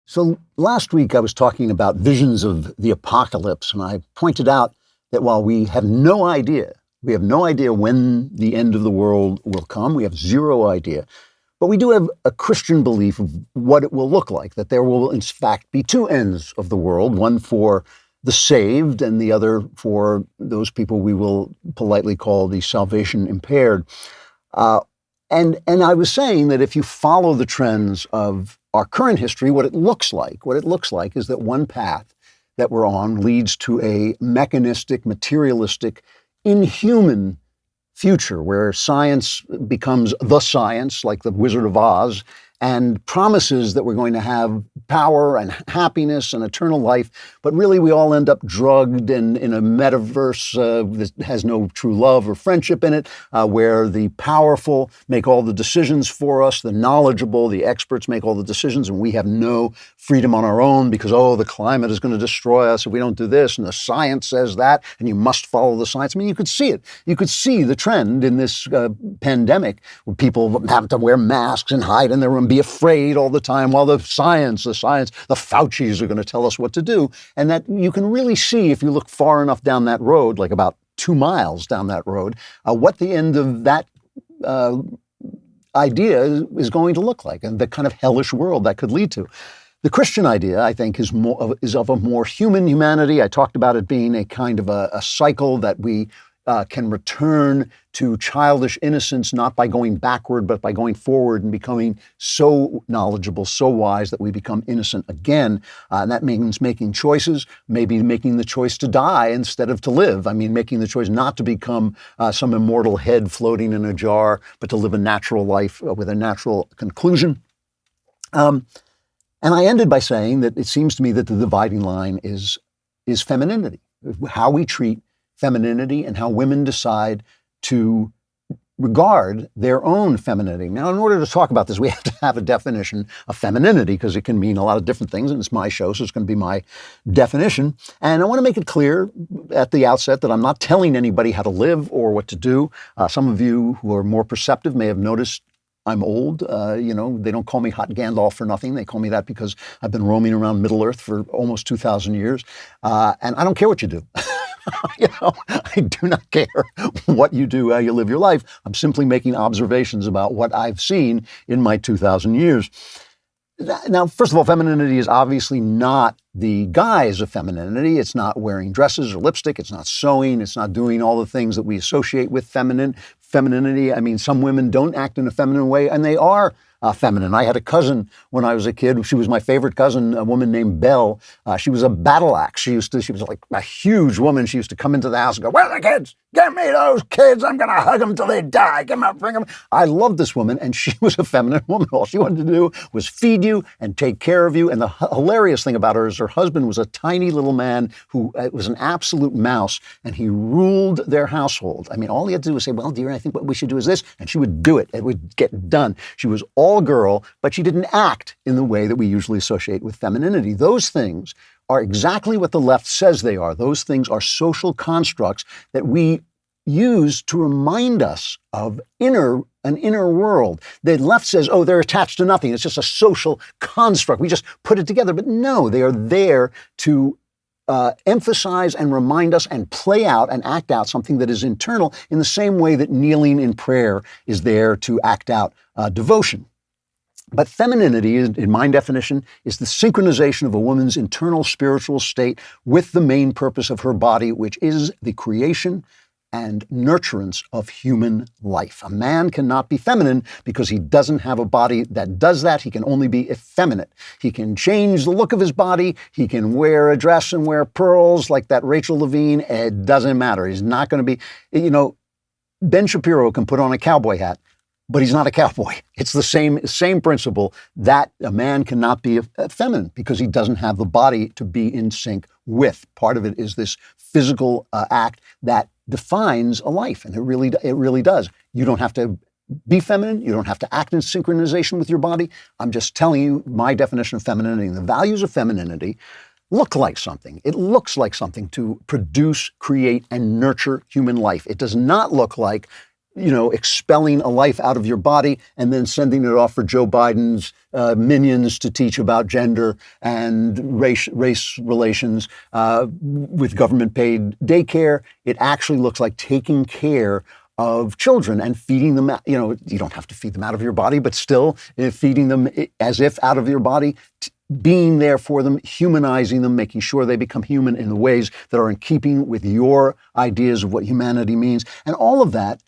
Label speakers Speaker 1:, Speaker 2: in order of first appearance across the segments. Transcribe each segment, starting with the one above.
Speaker 1: So last week I was talking about visions of the apocalypse, and I pointed out that while we have no idea when the end of the world will come, we have zero idea, but we do have a Christian belief of what it will look like, that there will in fact be two ends of the world, one for the saved and the other for those people we will politely call the salvation impaired. And I was saying that if you follow the trends of our current history, what it looks like is that one path that we're on leads to a mechanistic, materialistic, inhuman future where science becomes the science, like the Wizard of Oz, and promises that we're going to have power and happiness and eternal life, but really we all end up drugged in a metaverse that has no true love or friendship in it, where the powerful make all the decisions for us, the knowledgeable, the experts make all the decisions, and we have no freedom on our own because, the climate is going to destroy us if we don't do this, and the science says that, and you must follow the science. I mean, you could see it. You could see the trend in this pandemic where people have to wear masks and hide in their room, be afraid all the time, while the Faucis are going to tell us what to do. And that you can really see if you look far enough down that road, like about 2 miles down that road, what the end of that idea is going to look like and the kind of hellish world that could lead to. The Christian idea, I think, is of a more human humanity. I talked about it being a kind of a cycle that we can return to childish innocence, not by going backward, but by going forward and becoming so knowledgeable, so wise that we become innocent again. And that means making choices, maybe making the choice to die instead of to live. I mean, making the choice not to become some immortal head floating in a jar, but to live a natural life with a natural conclusion. And I ended by saying that it seems to me that the dividing line is femininity, how we treat femininity and how women decide to regard their own femininity. Now, in order to talk about this, we have to have a definition of femininity because it can mean a lot of different things, and it's my show, so it's going to be my definition. And I want to make it clear at the outset that I'm not telling anybody how to live or what to do. Some of you who are more perceptive may have noticed I'm old. They don't call me Hot Gandalf for nothing. They call me that because I've been roaming around Middle-earth for almost 2,000 years. And I don't care what you do. I do not care what you do, how you live your life. I'm simply making observations about what I've seen in my 2,000 years. Now, first of all, femininity is obviously not the guise of femininity. It's not wearing dresses or lipstick. It's not sewing. It's not doing all the things that we associate with femininity. I mean, some women don't act in a feminine way, and they are feminine. I had a cousin when I was a kid. She was my favorite cousin, a woman named Belle. She was a battle axe. She was like a huge woman. She used to come into the house and go, "Where are the kids? Get me those kids. I'm going to hug them till they die. Come out, bring them." I loved this woman, and she was a feminine woman. All she wanted to do was feed you and take care of you. And the hilarious thing about her is her husband was a tiny little man who was an absolute mouse, and he ruled their household. I mean, all he had to do was say, "Well, dear, I think what we should do is this," and she would do it. It would get done. She was all girl, but she didn't act in the way that we usually associate with femininity. Those things are exactly what the left says they are. Those things are social constructs that we use to remind us of an inner world. The left says, they're attached to nothing. It's just a social construct. We just put it together. But no, they are there to emphasize and remind us and play out and act out something that is internal in the same way that kneeling in prayer is there to act out devotion. But femininity, in my definition, is the synchronization of a woman's internal spiritual state with the main purpose of her body, which is the creation and nurturance of human life. A man cannot be feminine because he doesn't have a body that does that. He can only be effeminate. He can change the look of his body. He can wear a dress and wear pearls like that Rachel Levine. It doesn't matter. He's not going to be, Ben Shapiro can put on a cowboy hat, but he's not a cowboy. It's the same principle that a man cannot be feminine because he doesn't have the body to be in sync with. Part of it is this physical act that defines a life, and it really does. You don't have to be feminine. You don't have to act in synchronization with your body. I'm just telling you my definition of femininity. And the values of femininity look like something. It looks like something to produce, create, and nurture human life. It does not look like expelling a life out of your body and then sending it off for Joe Biden's minions to teach about gender and race relations with government-paid daycare. It actually looks like taking care of children and feeding them. You don't have to feed them out of your body, but still feeding them as if out of your body. Being there for them, humanizing them, making sure they become human in the ways that are in keeping with your ideas of what humanity means. And all of that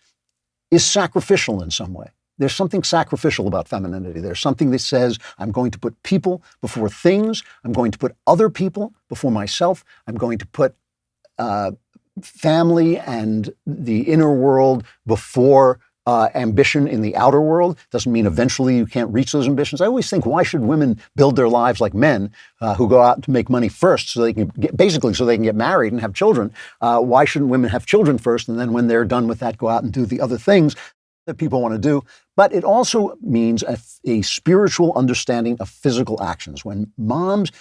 Speaker 1: is sacrificial in some way. There's something sacrificial about femininity. There's something that says, I'm going to put people before things. I'm going to put other people before myself. I'm going to put family and the inner world before ambition in the outer world. Doesn't mean eventually you can't reach those ambitions. I always think, why should women build their lives like men who go out to make money first so they can get married and have children? Why shouldn't women have children first, and then when they're done with that, go out and do the other things that people want to do? But it also means a spiritual understanding of physical actions. When moms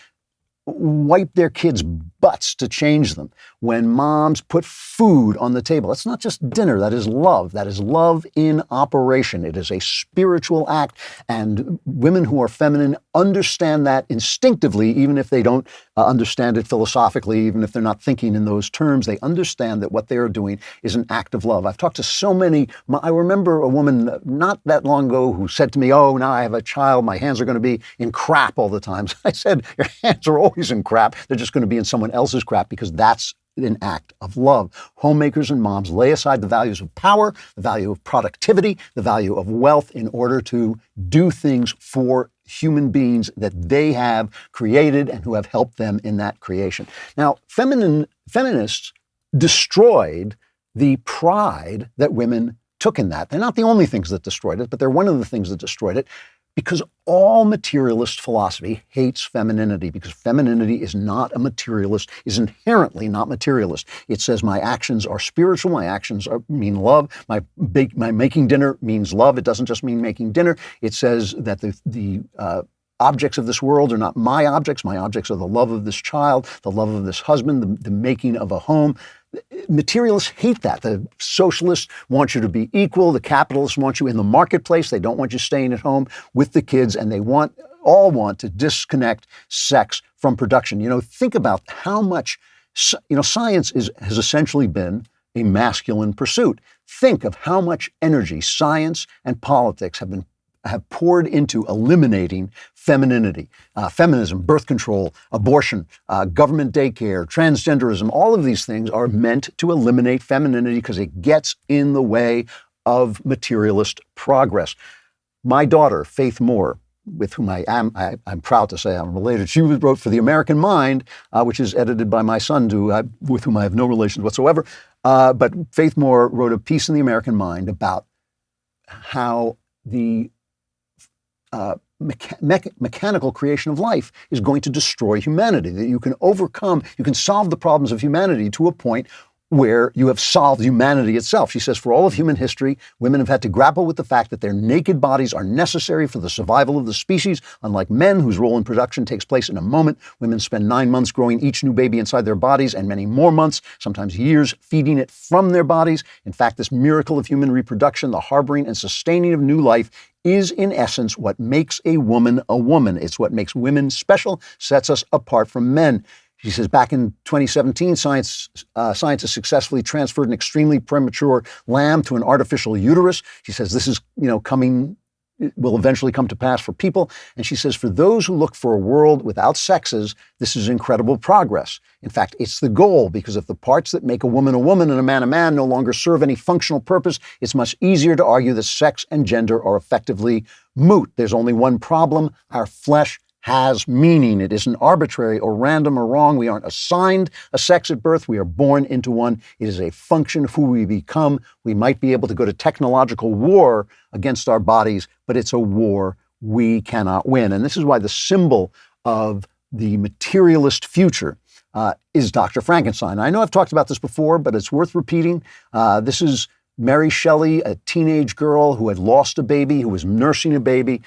Speaker 1: wipe their kids' butts to change them, when moms put food on the table, that's not just dinner, that is love. That is love in operation. It is a spiritual act, and women who are feminine understand that instinctively, even if they don't understand it philosophically, even if they're not thinking in those terms. They understand that what they are doing is an act of love. I've talked to so many. I remember a woman not that long ago who said to me, oh, now I have a child, my hands are going to be in crap all the time. So I said, your hands are always in crap. They're just going to be in someone else's crap, because that's an act of love. Homemakers and moms lay aside the values of power, the value of productivity, the value of wealth in order to do things for human beings that they have created and who have helped them in that creation. Now, feminists destroyed the pride that women took in that. They're not the only things that destroyed it, but they're one of the things that destroyed it, because all materialist philosophy hates femininity, because femininity is not a materialist, is inherently not materialist. It says my actions are spiritual, my actions mean love, my making dinner means love. It doesn't just mean making dinner. It says that the objects of this world are not my objects are the love of this child, the love of this husband, the making of a home. Materialists hate that. The socialists want you to be equal. The capitalists want you in the marketplace. They don't want you staying at home with the kids, and they all want to disconnect sex from production. Think about how much, science has essentially been a masculine pursuit. Think of how much energy science and politics have poured into eliminating femininity, feminism, birth control, abortion, government daycare, transgenderism. All of these things are meant to eliminate femininity because it gets in the way of materialist progress. My daughter, Faith Moore, with whom I'm proud to say I'm related, she wrote for The American Mind, which is edited by my son, with whom I have no relations whatsoever. But Faith Moore wrote a piece in The American Mind about how the mechanical creation of life is going to destroy humanity, that you can solve the problems of humanity to a point where you have solved humanity itself. She says, for all of human history, women have had to grapple with the fact that their naked bodies are necessary for the survival of the species. Unlike men, whose role in production takes place in a moment, women spend 9 months growing each new baby inside their bodies and many more months, sometimes years, feeding it from their bodies. In fact, this miracle of human reproduction, the harboring and sustaining of new life, is in essence what makes a woman a woman. It's what makes women special, sets us apart from men. She says, back in 2017, scientists successfully transferred an extremely premature lamb to an artificial uterus. She says this is, will eventually come to pass for people. And she says, for those who look for a world without sexes, this is incredible progress. In fact, it's the goal, because if the parts that make a woman and a man no longer serve any functional purpose, it's much easier to argue that sex and gender are effectively moot. There's only one problem: our flesh has meaning. It isn't arbitrary or random or wrong. We aren't assigned a sex at birth. We are born into one. It is a function of who we become. We might be able to go to technological war against our bodies, but it's a war we cannot win. And this is why the symbol of the materialist future is Dr. Frankenstein. I know I've talked about this before, but it's worth repeating. This is Mary Shelley, a teenage girl who had lost a baby, who was nursing a baby.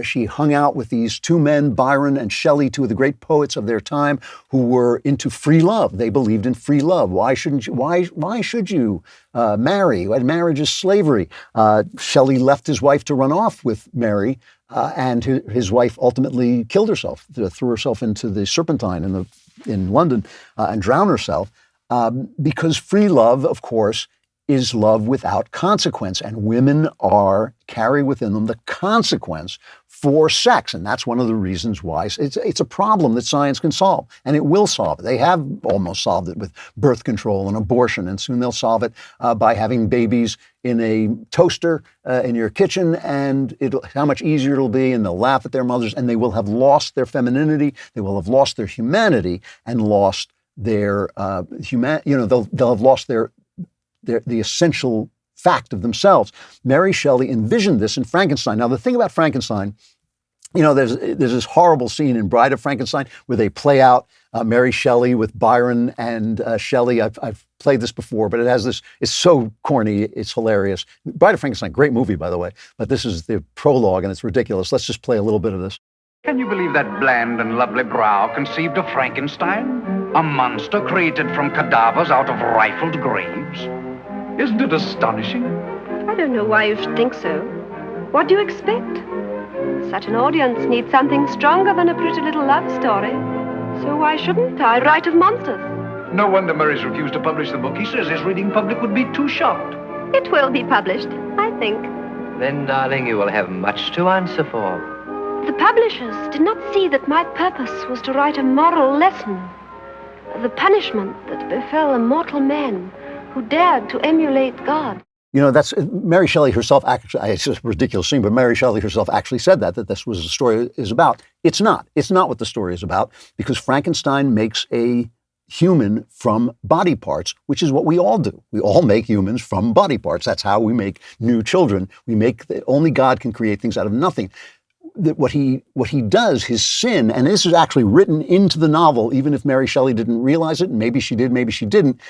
Speaker 1: She hung out with these two men, Byron and Shelley, two of the great poets of their time, who were into free love. They believed in free love. Why shouldn't you? Why should you marry? Marriage is slavery. Shelley left his wife to run off with Mary, and his wife ultimately killed herself, threw herself into the Serpentine in London and drowned herself. Because free love, of course, is love without consequence, and women carry within them the consequence for sex, and that's one of the reasons why it's a problem that science can solve, and it will solve it. They have almost solved it with birth control and abortion, and soon they'll solve it by having babies in a toaster in your kitchen, and how much easier it'll be, and they'll laugh at their mothers, and they will have lost their femininity, they will have lost their humanity, and lost their they'll have lost the essential fact of themselves. Mary Shelley envisioned this in Frankenstein. Now, the thing about Frankenstein, there's this horrible scene in Bride of Frankenstein where they play out Mary Shelley with Byron and Shelley. I've played this before, but it has this, it's so corny, it's hilarious. Bride of Frankenstein, great movie, by the way, but this is the prologue and it's ridiculous. Let's just play a little bit of this.
Speaker 2: Can you believe that bland and lovely brow conceived of Frankenstein? A monster created from cadavers out of rifled graves? Isn't it astonishing?
Speaker 3: I don't know why you should think so. What do you expect? Such an audience needs something stronger than a pretty little love story. So why shouldn't I write of monsters?
Speaker 2: No wonder Murray's refused to publish the book. He says his reading public would be too shocked.
Speaker 3: It will be published, I think.
Speaker 4: Then, darling, you will have much to answer for.
Speaker 3: The publishers did not see that my purpose was to write a moral lesson. The punishment that befell a mortal man who dared to emulate God.
Speaker 1: That's Mary Shelley herself. Actually, it's a ridiculous scene, but Mary Shelley herself actually said that this was the story is about. It's not. It's not what the story is about, because Frankenstein makes a human from body parts, which is what we all do. We all make humans from body parts. That's how we make new children. Only God can create things out of nothing. What he does, his sin, and this is actually written into the novel, even if Mary Shelley didn't realize it, and maybe she did, maybe she didn't.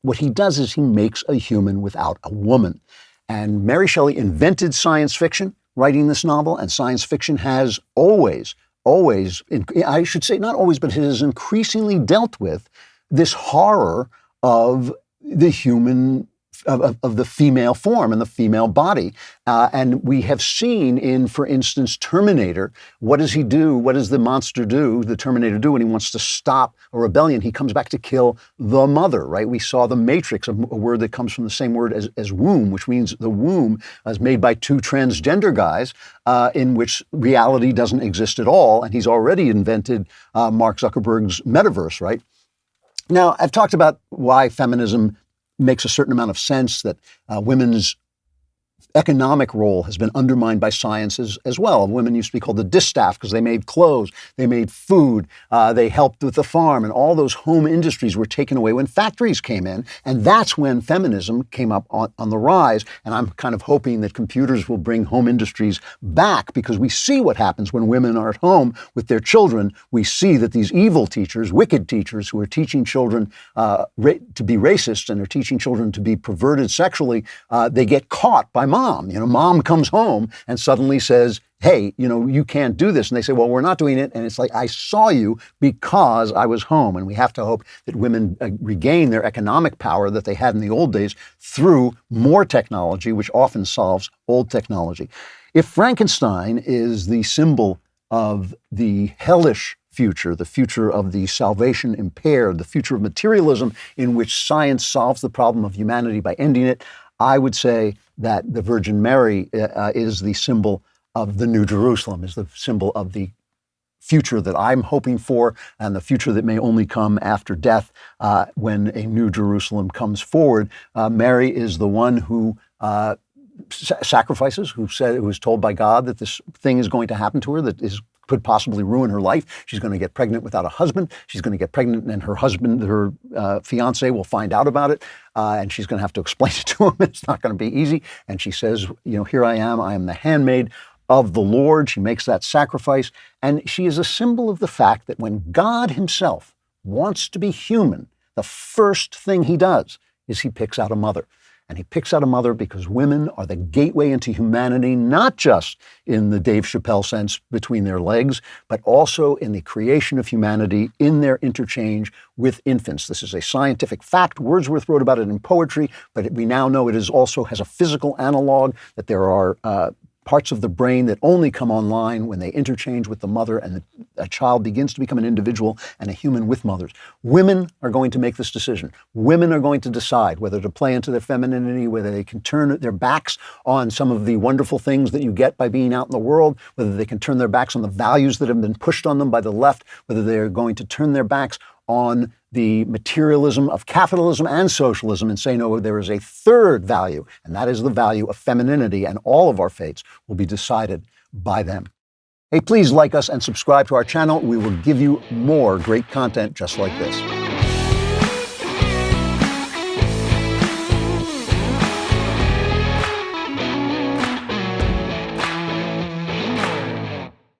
Speaker 1: What he does is he makes a human without a woman. And Mary Shelley invented science fiction, writing this novel, and science fiction has always, I should say not always, but it has increasingly dealt with this horror of the human, of the female form and the female body. And we have seen in, for instance, Terminator, what does he do? What does the monster do, the Terminator do when he wants to stop a rebellion? He comes back to kill the mother, right? We saw the Matrix, a word that comes from the same word as womb, which means the womb is made by two transgender guys in which reality doesn't exist at all. And he's already invented Mark Zuckerberg's metaverse, right? Now, I've talked about why feminism makes a certain amount of sense, that women's economic role has been undermined by science as well. Women used to be called the distaff because they made clothes, they made food, they helped with the farm, and all those home industries were taken away when factories came in. And that's when feminism came up on the rise. And I'm kind of hoping that computers will bring home industries back, because we see what happens when women are at home with their children. We see that these evil teachers, wicked teachers who are teaching children to be racist and are teaching children to be perverted sexually, they get caught by mom. Mom comes home and suddenly says, hey, you can't do this. And they say, well, we're not doing it. And it's like, I saw you because I was home. And we have to hope that women regain their economic power that they had in the old days through more technology, which often solves old technology. If Frankenstein is the symbol of the hellish future, the future of the salvation impaired, the future of materialism in which science solves the problem of humanity by ending it, I would say that the Virgin Mary is the symbol of the New Jerusalem, is the symbol of the future that I'm hoping for, and the future that may only come after death, when a New Jerusalem comes forward. Mary is the one who sacrifices, who was told by God that this thing is going to happen to her that could possibly ruin her life. She's going to get pregnant without a husband. She's going to get pregnant, and her husband, her fiance, will find out about it, and she's going to have to explain it to him. It's not going to be easy. And she says, here I am the handmaid of the Lord. She makes that sacrifice, and she is a symbol of the fact that when God himself wants to be human, the first thing he does is he picks out a mother. And he picks out a mother because women are the gateway into humanity, not just in the Dave Chappelle sense between their legs, but also in the creation of humanity in their interchange with infants. This is a scientific fact. Wordsworth wrote about it in poetry, but we now know it is also has a physical analog, that there are parts of the brain that only come online when they interchange with the mother, and a child begins to become an individual and a human with mothers. Women are going to make this decision. Women are going to decide whether to play into their femininity, whether they can turn their backs on some of the wonderful things that you get by being out in the world, whether they can turn their backs on the values that have been pushed on them by the left, whether they're going to turn their backs on the materialism of capitalism and socialism and say, no, there is a third value, and that is the value of femininity, and all of our fates will be decided by them. Hey, please like us and subscribe to our channel. We will give you more great content just like this.